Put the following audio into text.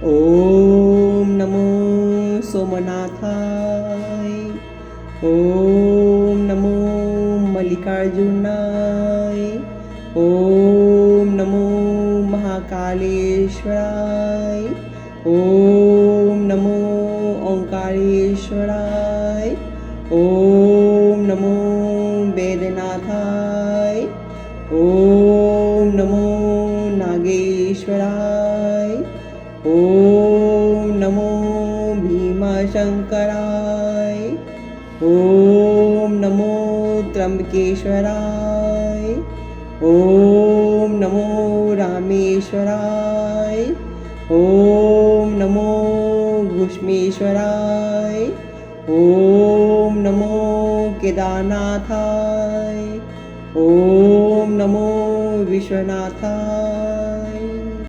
ओम नमो सोमनाथाय। ओम नमो मल्लिकार्जुनाय। ओम नमो महाकालेश्वराय। ओम नमो ओंकारेश्वराय। ओम नमो वेदनाथाय। ओम नमो नागेश्वराय। ओम नमो भीमाशंकराय। ओम नमो त्र्यंबकेश्वराय। ओम नमो रामेश्वराय। ओम नमो घुष्मेश्वराय। ओम नमो केदारनाथाय। ओम नमो विश्वनाथाय।